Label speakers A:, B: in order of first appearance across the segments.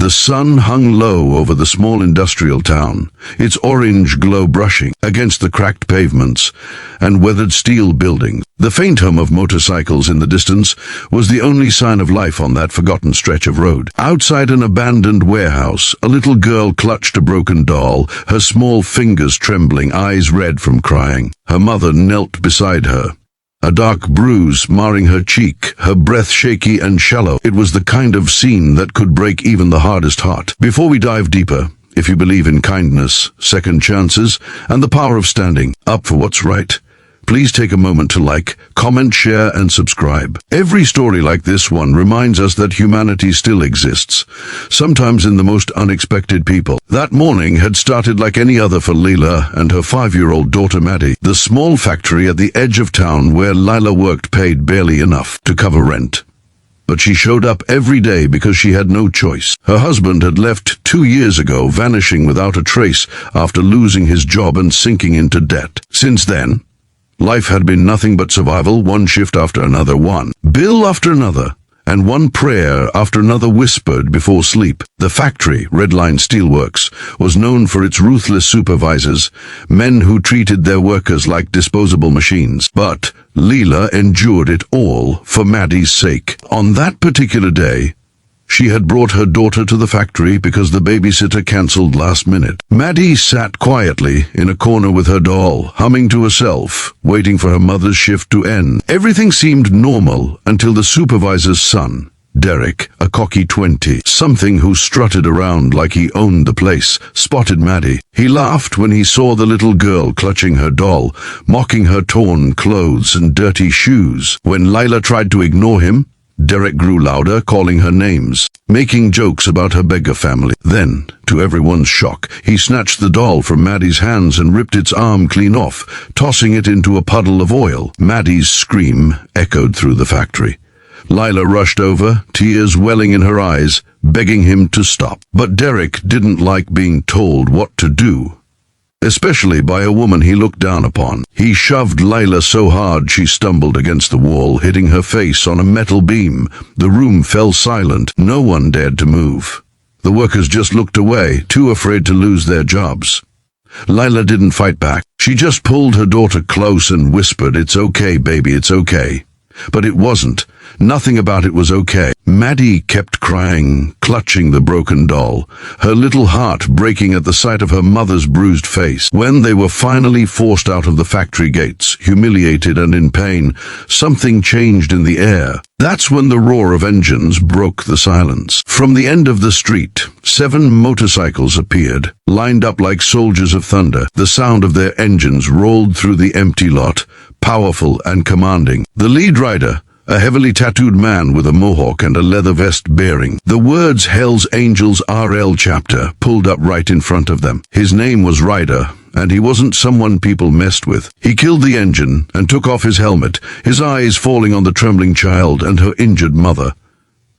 A: The sun hung low over the small industrial town, its orange glow brushing against the cracked pavements and weathered steel buildings. The faint hum of motorcycles in the distance was the only sign of life on that forgotten stretch of road. Outside an abandoned warehouse, a little girl clutched a broken doll, her small fingers trembling, eyes red from crying. Her mother knelt beside her, a dark bruise marring her cheek, her breath shaky and shallow. It was the kind of scene that could break even the hardest heart. Before we dive deeper, if you believe in kindness, second chances, and the power of standing up for what's right, please take a moment to like, comment, share, and subscribe. Every story like this one reminds us that humanity still exists, sometimes in the most unexpected people. That morning had started like any other for Leila and her 5-year-old daughter Maddie. The small factory at the edge of town where Leila worked paid barely enough to cover rent. But she showed up every day because she had no choice. Her husband had left 2 years ago, vanishing without a trace after losing his job and sinking into debt. Since then, life had been nothing but survival, one shift after another, one bill after another, and one prayer after another whispered before sleep. The factory, Redline Steelworks, was known for its ruthless supervisors, men who treated their workers like disposable machines. But Leila endured it all for Maddie's sake. On that particular day, she had brought her daughter to the factory because the babysitter cancelled last minute. Maddie sat quietly in a corner with her doll, humming to herself, waiting for her mother's shift to end. Everything seemed normal until the supervisor's son, Derek, a cocky 20-something who strutted around like he owned the place, spotted Maddie. He laughed when he saw the little girl clutching her doll, mocking her torn clothes and dirty shoes. When Leila tried to ignore him, Derek grew louder, calling her names, making jokes about her beggar family. Then, to everyone's shock, he snatched the doll from Maddie's hands and ripped its arm clean off, tossing it into a puddle of oil. Maddie's scream echoed through the factory. Leila rushed over, tears welling in her eyes, begging him to stop. But Derek didn't like being told what to do, especially by a woman he looked down upon. He shoved Leila so hard she stumbled against the wall, hitting her face on a metal beam. The room fell silent. No one dared to move. The workers just looked away, too afraid to lose their jobs. Leila didn't fight back. She just pulled her daughter close and whispered, "It's okay, baby, it's okay." But it wasn't. Nothing about it was okay. Maddie kept crying, clutching the broken doll, her little heart breaking at the sight of her mother's bruised face. When they were finally forced out of the factory gates, humiliated and in pain, something changed in the air. That's when the roar of engines broke the silence. From the end of the street, 7 motorcycles appeared, lined up like soldiers of thunder. The sound of their engines rolled through the empty lot, powerful and commanding. The lead rider, a heavily tattooed man with a mohawk and a leather vest bearing the words Hell's Angels RL chapter, pulled up right in front of them. His name was Ryder, and he wasn't someone people messed with. He killed the engine and took off his helmet, his eyes falling on the trembling child and her injured mother.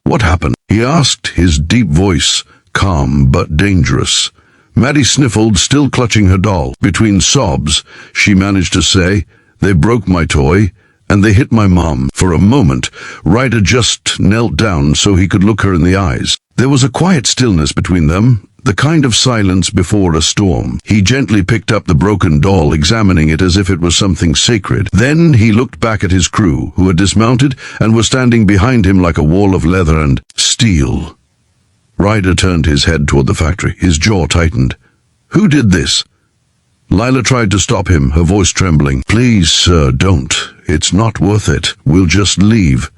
A: "What happened?" he asked, his deep voice calm but dangerous. Maddie sniffled, still clutching her doll. Between sobs, she managed to say, "They broke my toy, and they hit my mom." For a moment, Ryder just knelt down so he could look her in the eyes. There was a quiet stillness between them, the kind of silence before a storm. He gently picked up the broken doll, examining it as if it was something sacred. Then he looked back at his crew, who had dismounted and were standing behind him like a wall of leather and steel. Ryder turned his head toward the factory, his jaw tightened. "Who did this?" Leila tried to stop him, her voice trembling. "Please, sir, don't. It's not worth it. We'll just leave."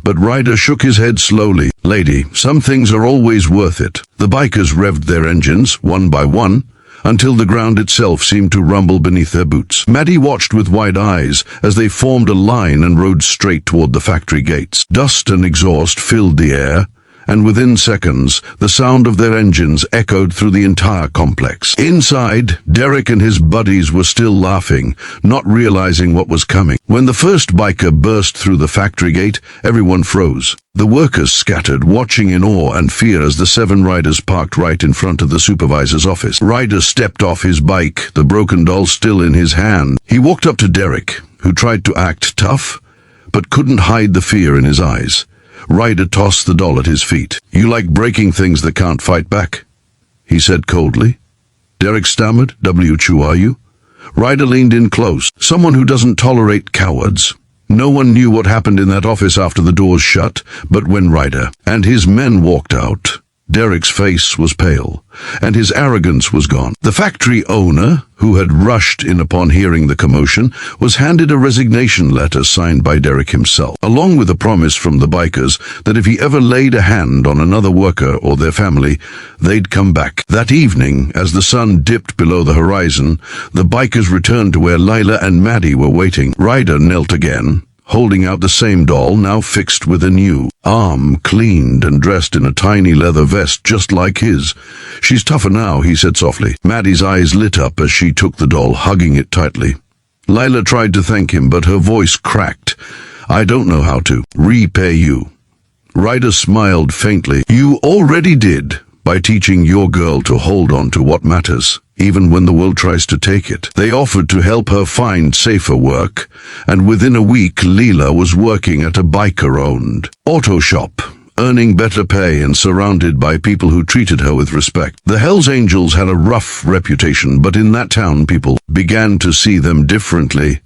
A: But Ryder shook his head slowly. "Lady, some things are always worth it." The bikers revved their engines, one by one, until the ground itself seemed to rumble beneath their boots. Maddie watched with wide eyes as they formed a line and rode straight toward the factory gates. Dust and exhaust filled the air, and within seconds, the sound of their engines echoed through the entire complex. Inside, Derek and his buddies were still laughing, not realizing what was coming. When the first biker burst through the factory gate, everyone froze. The workers scattered, watching in awe and fear as the 7 riders parked right in front of the supervisor's office. Ryder stepped off his bike, the broken doll still in his hand. He walked up to Derek, who tried to act tough, but couldn't hide the fear in his eyes. Ryder tossed the doll at his feet. "You like breaking things that can't fight back," he said coldly. Derek stammered, "Who are you?" Ryder leaned in close. "Someone who doesn't tolerate cowards." No one knew what happened in that office after the doors shut, but when Ryder and his men walked out, Derek's face was pale, and his arrogance was gone. The factory owner, who had rushed in upon hearing the commotion, was handed a resignation letter signed by Derek himself, along with a promise from the bikers that if he ever laid a hand on another worker or their family, they'd come back. That evening, as the sun dipped below the horizon, the bikers returned to where Lila and Maddie were waiting. Ryder knelt again, holding out the same doll, now fixed with a new arm, cleaned and dressed in a tiny leather vest just like his. "She's tougher now," he said softly. Maddie's eyes lit up as she took the doll, hugging it tightly. Lila tried to thank him, but her voice cracked. "I don't know how to repay you." Ryder smiled faintly. "You already did, by teaching your girl to hold on to what matters, even when the world tries to take it." They offered to help her find safer work, and within a week Leela was working at a biker-owned auto shop, earning better pay and surrounded by people who treated her with respect. The Hells Angels had a rough reputation, but in that town people began to see them differently.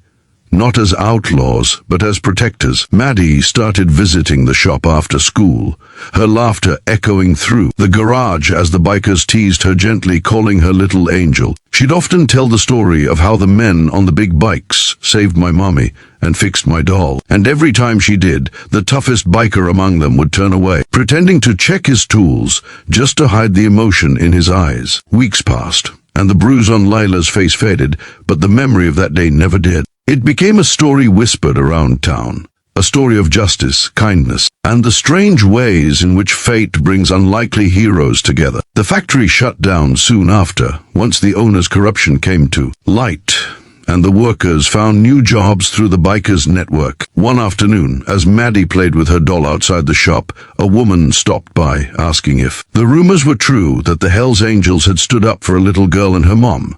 A: Not as outlaws, but as protectors. Maddie started visiting the shop after school, her laughter echoing through the garage as the bikers teased her gently, calling her little angel. She'd often tell the story of how the men on the big bikes saved my mommy and fixed my doll. And every time she did, the toughest biker among them would turn away, pretending to check his tools just to hide the emotion in his eyes. Weeks passed, and the bruise on Lila's face faded, but the memory of that day never did. It became a story whispered around town, a story of justice, kindness, and the strange ways in which fate brings unlikely heroes together. The factory shut down soon after, once the owner's corruption came to light, and the workers found new jobs through the bikers' network. One afternoon, as Maddie played with her doll outside the shop, a woman stopped by, asking if the rumors were true that the Hells Angels had stood up for a little girl and her mom.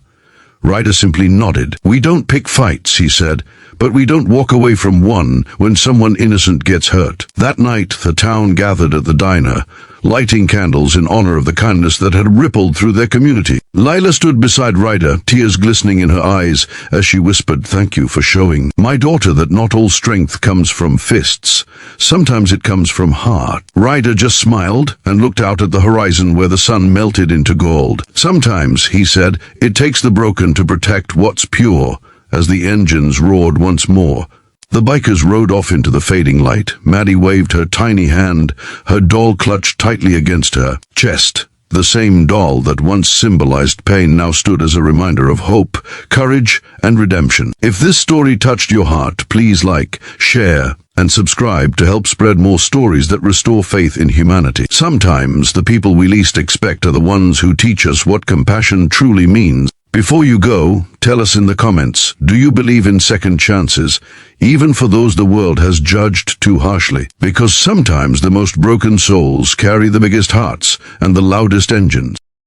A: Ryder simply nodded. "We don't pick fights," he said, "but we don't walk away from one when someone innocent gets hurt." That night, the town gathered at the diner, lighting candles in honor of the kindness that had rippled through their community. Lila stood beside Ryder, tears glistening in her eyes, as she whispered, "Thank you for showing my daughter that not all strength comes from fists. Sometimes it comes from heart." Ryder just smiled and looked out at the horizon where the sun melted into gold. "Sometimes," he said, "it takes the broken to protect what's pure," as the engines roared once more. The bikers rode off into the fading light. Maddie waved her tiny hand, her doll clutched tightly against her chest. The same doll that once symbolized pain now stood as a reminder of hope, courage, and redemption. If this story touched your heart, please like, share, and subscribe to help spread more stories that restore faith in humanity. Sometimes the people we least expect are the ones who teach us what compassion truly means. Before you go, tell us in the comments, do you believe in second chances, even for those the world has judged too harshly? Because sometimes the most broken souls carry the biggest hearts and the loudest engines.